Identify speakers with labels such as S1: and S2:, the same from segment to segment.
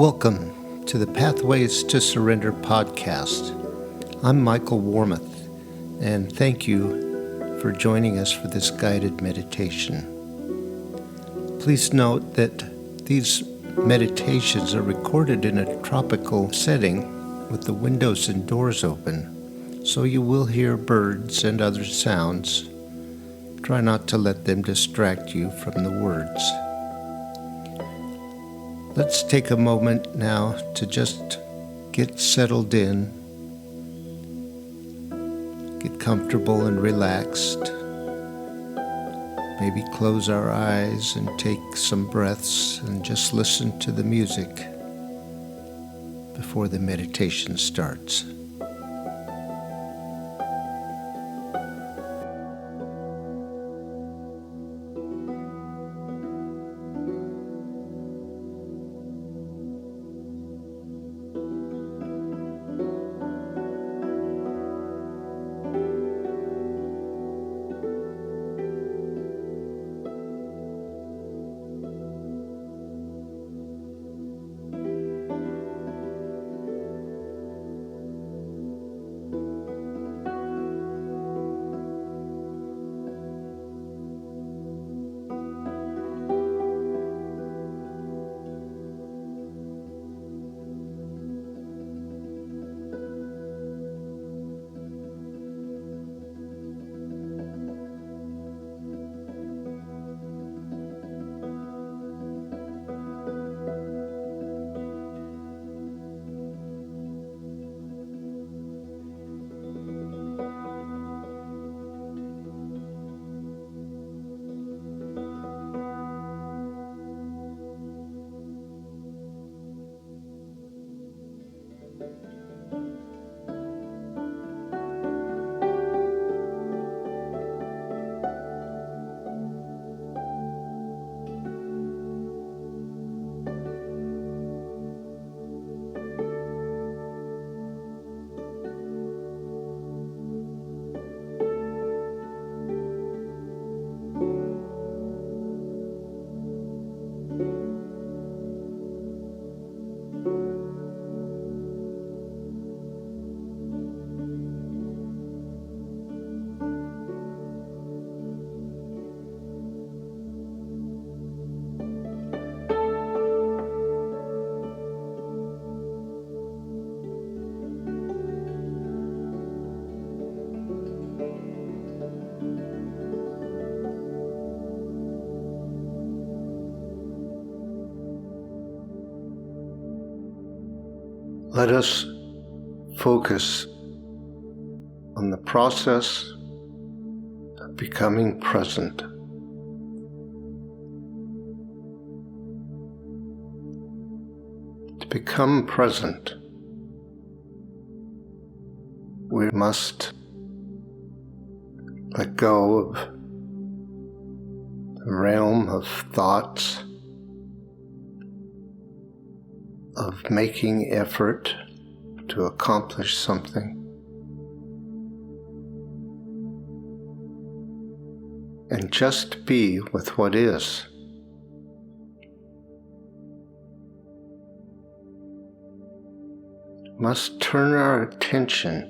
S1: Welcome to the Pathways to Surrender podcast. I'm Michael Warmoth, and thank you for joining us for this guided meditation. Please note that these meditations are recorded in a tropical setting with the windows and doors open, so you will hear birds and other sounds. Try not to let them distract you from the words. Let's take a moment now to just get settled in, get comfortable and relaxed. Maybe close our eyes and take some breaths and just listen to the music before the meditation starts. Let us focus on the process of becoming present. To become present, we must let go of the realm of thoughts, of making effort to accomplish something, and just be with what is. We must turn our attention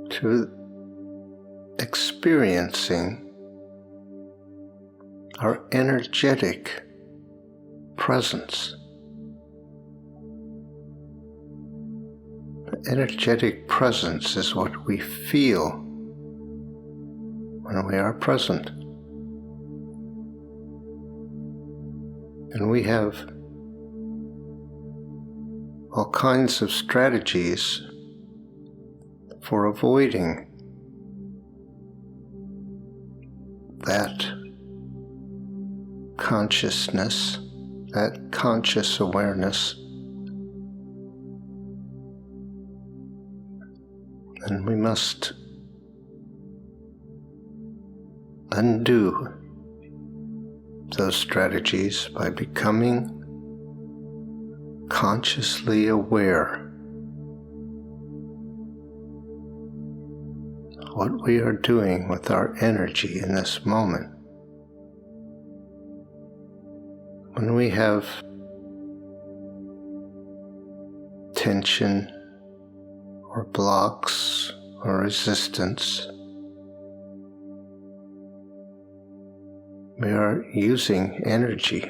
S1: to experiencing our energetic presence. The energetic presence is what we feel when we are present. And we have all kinds of strategies for avoiding that consciousness, that conscious awareness. And we must undo those strategies by becoming consciously aware of what we are doing with our energy in this moment. When we have tension or blocks or resistance, we are using energy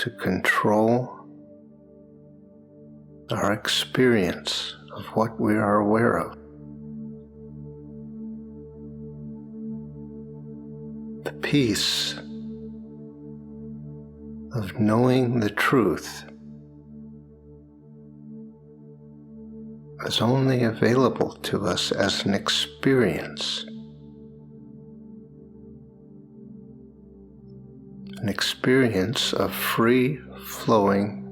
S1: to control our experience of what we are aware of. The peace of knowing the truth is only available to us as an experience. An experience of free-flowing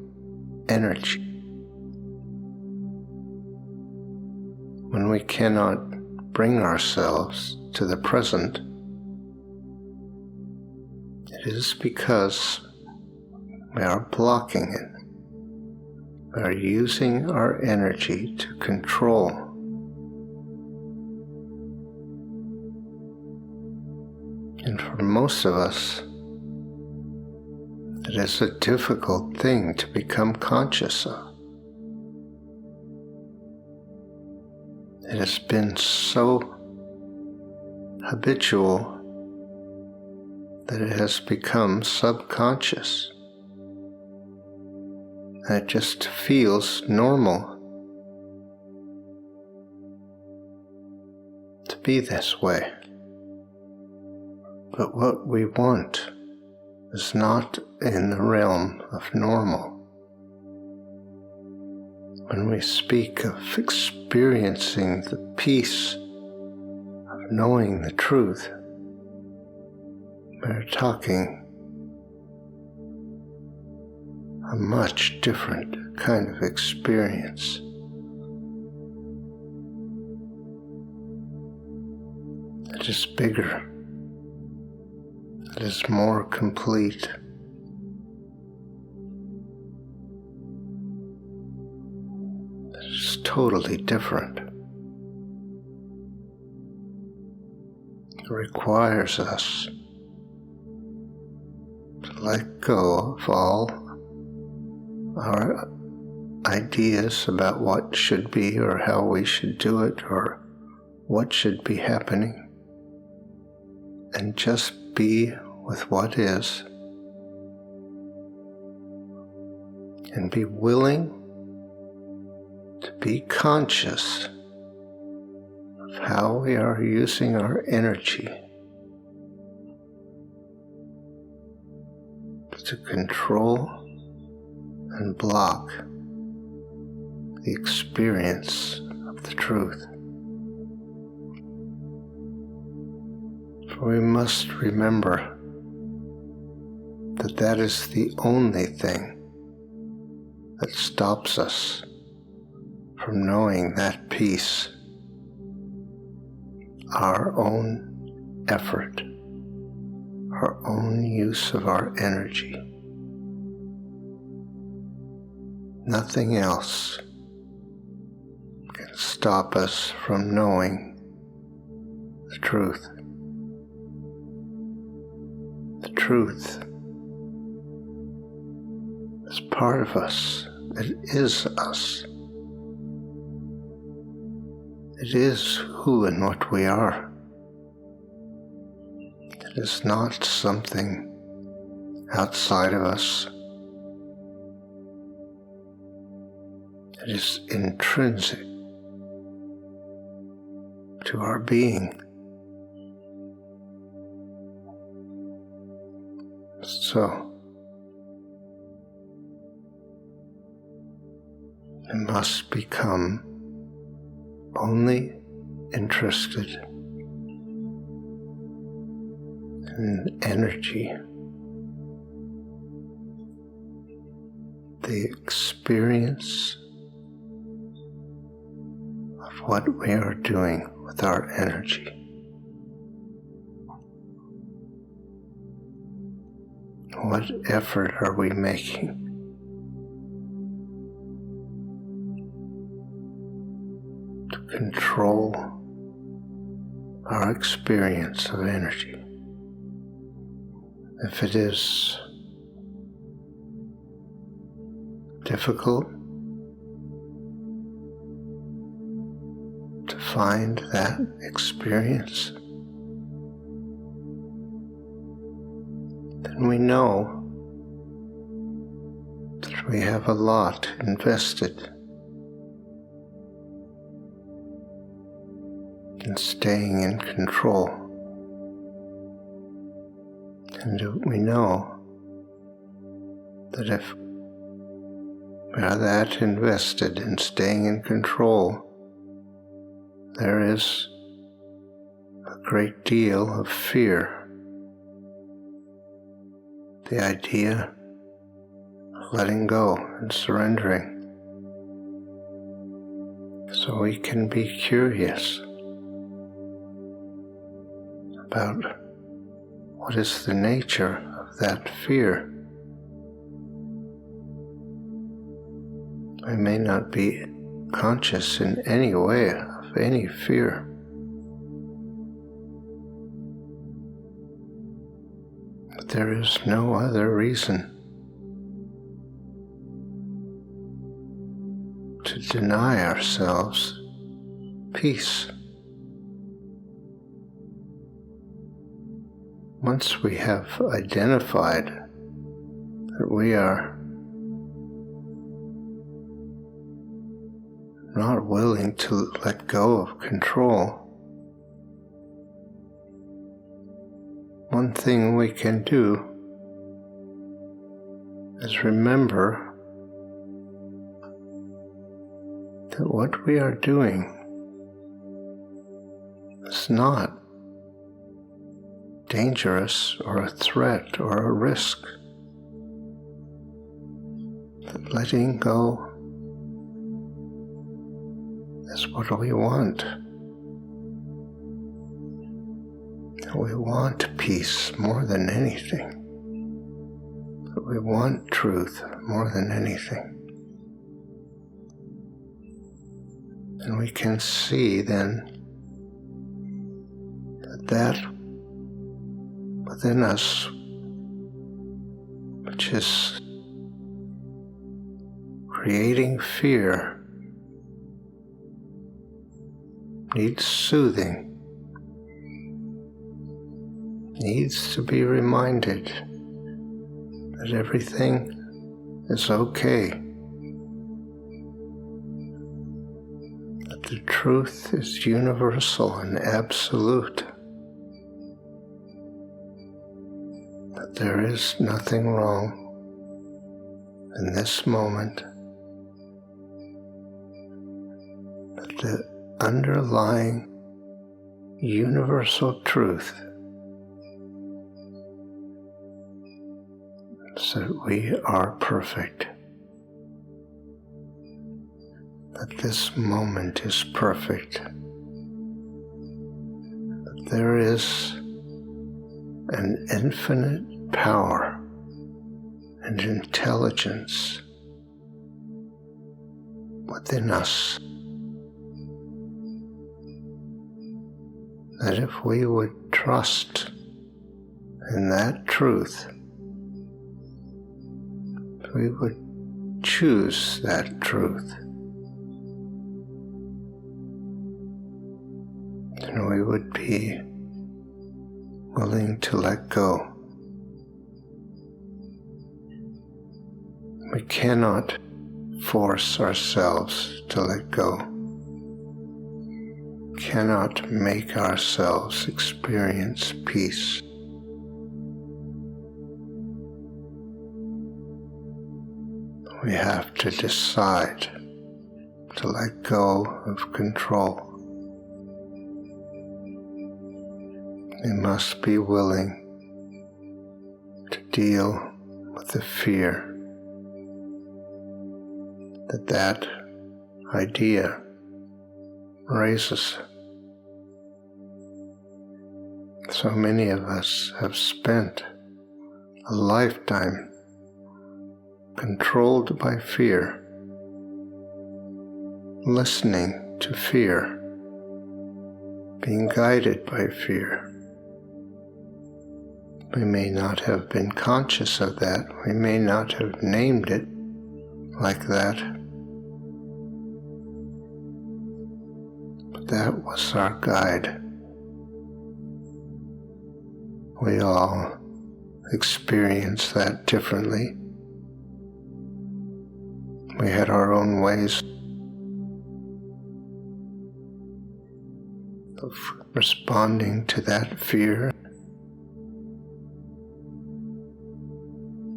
S1: energy. When we cannot bring ourselves to the present, it is because we are blocking it. We are using our energy to control. And for most of us, it is a difficult thing to become conscious of. It has been so habitual that it has become subconscious. And it just feels normal to be this way. But what we want is not in the realm of normal. When we speak of experiencing the peace of knowing the truth, we're talking a much different kind of experience. It is bigger. It is more complete. It is totally different. It requires us to let go of all our ideas about what should be or how we should do it or what should be happening, and just be with what is, and be willing to be conscious of how we are using our energy to control and block the experience of the truth. For we must remember that that is the only thing that stops us from knowing that peace, our own effort, our own use of our energy. Nothing else can stop us from knowing the truth. The truth is part of us. It is us. It is who and what we are. It is not something outside of us. It is intrinsic to our being. So, we must become only interested in energy, the experience of what we are doing with our energy. What effort are we making to control our experience of energy? If it is difficult to find that experience, then we know that we have a lot invested in staying in control. And we know that if we are that invested in staying in control, there is a great deal of fear. The idea of letting go and surrendering. So we can be curious about what is the nature of that fear. We may not be conscious in any way of any fear. But there is no other reason to deny ourselves peace. Once we have identified that we are not willing to let go of control, one thing we can do is remember that what we are doing is not dangerous or a threat or a risk. That letting go is what we want. That we want peace more than anything. That we want truth more than anything. And we can see then that within us, which is creating fear, needs soothing, needs to be reminded that everything is okay, that the truth is universal and absolute, that there is nothing wrong in this moment, that the underlying universal truth is that we are perfect, that this moment is perfect, that there is an infinite power and intelligence within us, that if we would trust in that truth, we would choose that truth, and we would be willing to let go. We cannot force ourselves to let go. Cannot make ourselves experience peace. We have to decide to let go of control. We must be willing to deal with the fear that idea raises. So many of us have spent a lifetime controlled by fear, listening to fear, being guided by fear, We may not have been conscious of that. We may not have named it like that. But that was our guide. We all experience that differently. We had our own ways of responding to that fear.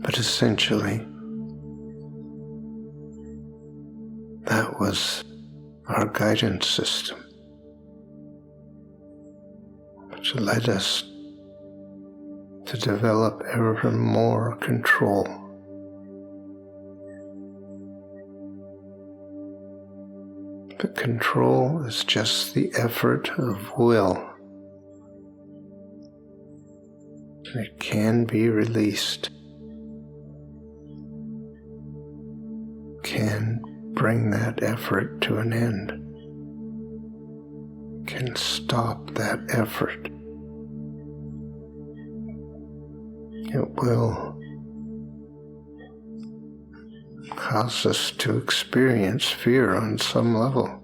S1: But essentially, that was our guidance system, which led us to develop ever more control. But control is just the effort of will. It can be released, can bring that effort to an end, can stop that effort. It will cause us to experience fear on some level.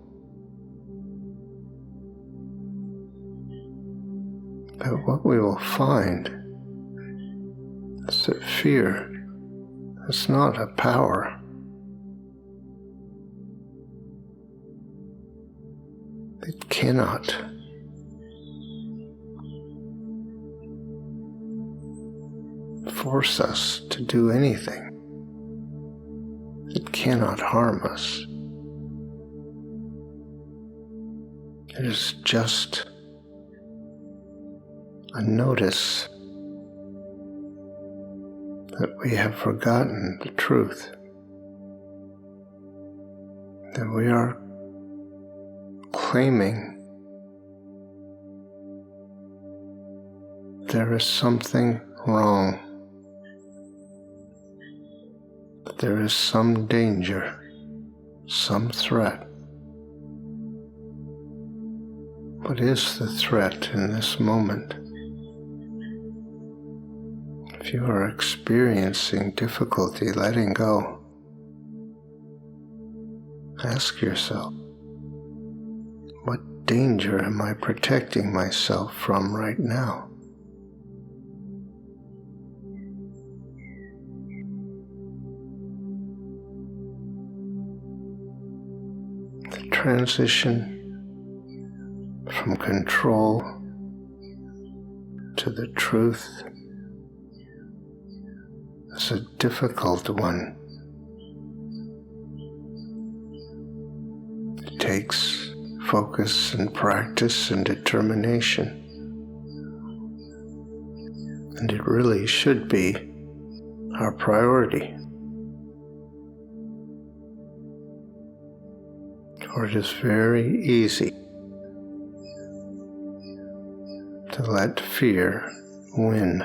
S1: But what we will find is that fear is not a power. It cannot force us to do anything. It cannot harm us. It is just a notice that we have forgotten the truth, that we are claiming there is something wrong, that there is some danger, some threat. What is the threat in this moment? If you are experiencing difficulty letting go, ask yourself, what danger am I protecting myself from right now? The transition from control to the truth is a difficult one. It takes focus and practice and determination, and it really should be our priority. For it is very easy to let fear win,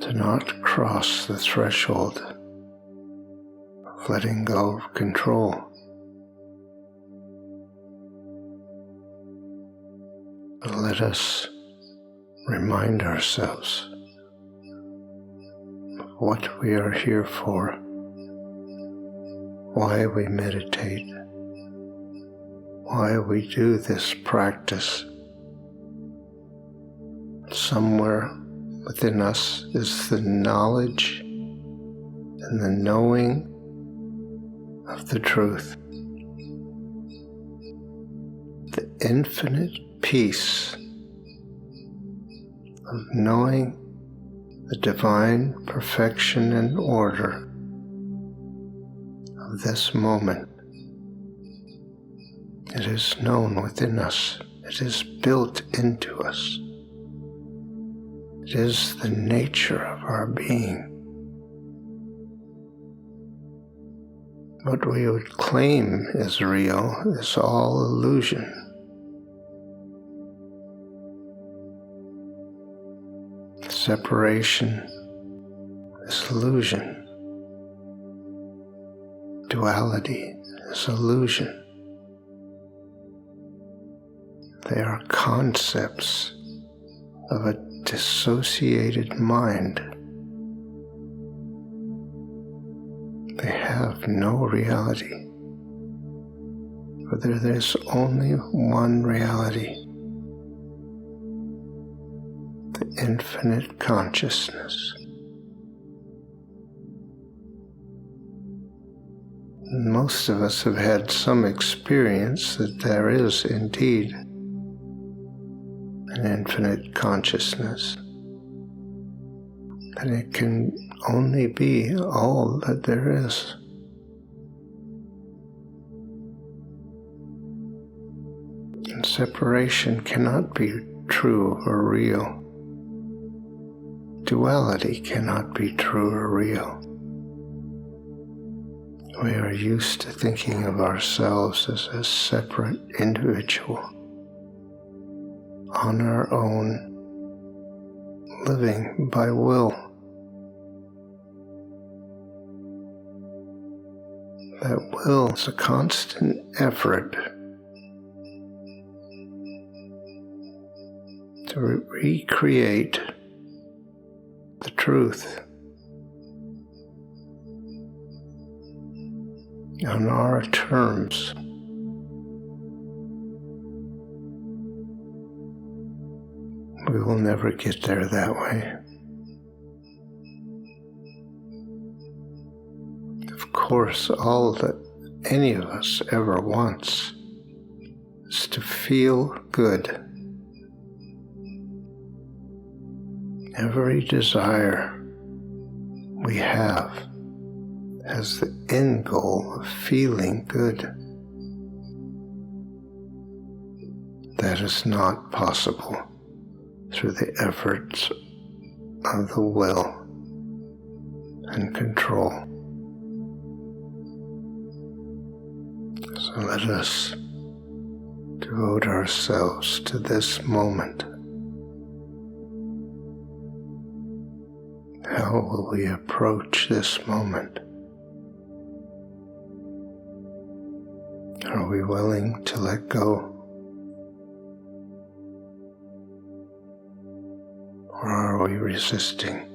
S1: to not cross the threshold of letting go of control. But let us remind ourselves of what we are here for, why we meditate, why we do this practice. Somewhere within us is the knowledge and the knowing of the truth, the infinite peace of knowing the divine perfection and order of this moment. It is known within us. It is built into us. It is the nature of our being. What we would claim is real is all illusion. Separation is illusion. Duality is illusion. They are concepts of a dissociated mind. They have no reality, for there is only one reality, the infinite consciousness. Most of us have had some experience that there is indeed an infinite consciousness, and it can only be all that there is. And separation cannot be true or real. Duality cannot be true or real. We are used to thinking of ourselves as a separate individual, on our own, living by will. That will is a constant effort to recreate the truth on our terms. We will never get there that way. Of course, all that any of us ever wants is to feel good. Every desire we have has the end goal of feeling good. That is not possible through the efforts of the will and control. So let us devote ourselves to this moment. How will we approach this moment? Are we willing to let go? Or are we resisting?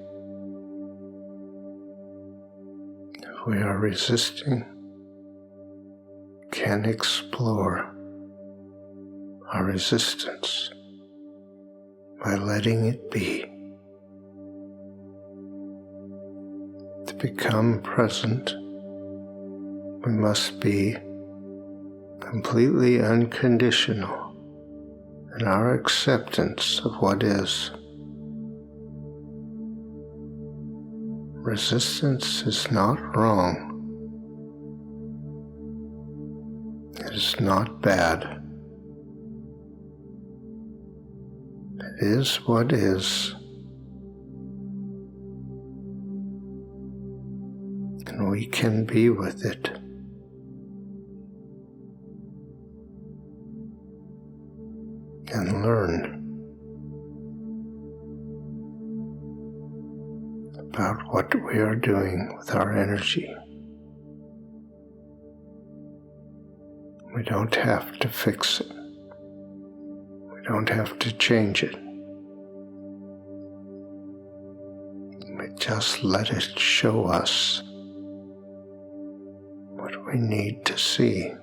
S1: If we are resisting, can explore our resistance by letting it be. To become present, we must be completely unconditional in our acceptance of what is. Resistance is not wrong. It is not bad. It is what is. And we can be with it. And learn about what we are doing with our energy. We don't have to fix it. We don't have to change it. We just let it show us what we need to see.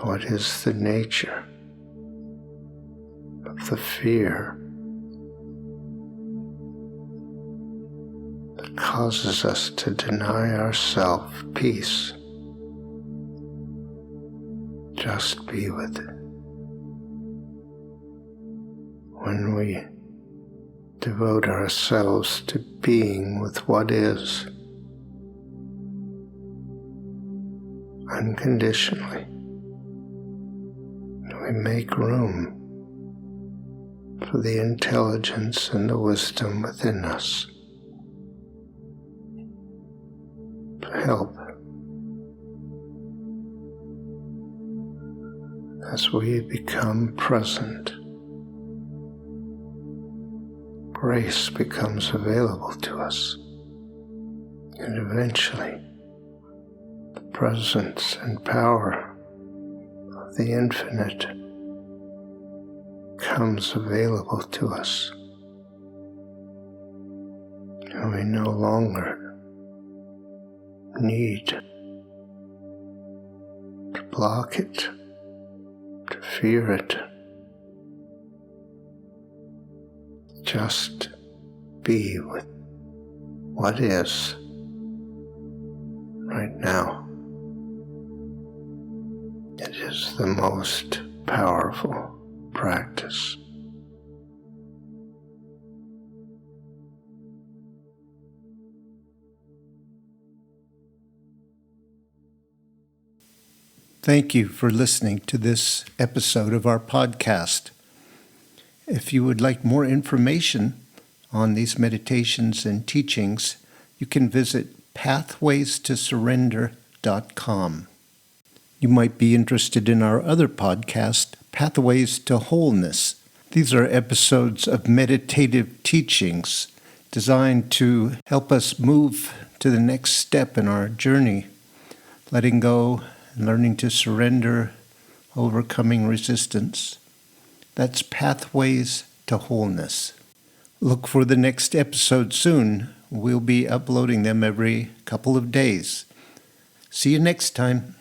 S1: What is the nature of the fear that causes us to deny ourselves peace? Just be with it. When we devote ourselves to being with what is, unconditionally, we make room for the intelligence and the wisdom within us to help as we become present. Grace becomes available to us, and eventually the presence and power the infinite comes available to us. And we no longer need to block it, to fear it. Just be with what is right now. It is the most powerful practice. Thank you for listening to this episode of our podcast. If you would like more information on these meditations and teachings, you can visit pathwaystosurrender.com. You might be interested in our other podcast, Pathways to Wholeness. These are episodes of meditative teachings designed to help us move to the next step in our journey, letting go and learning to surrender, overcoming resistance. That's Pathways to Wholeness. Look for the next episode soon. We'll be uploading them every couple of days. See you next time.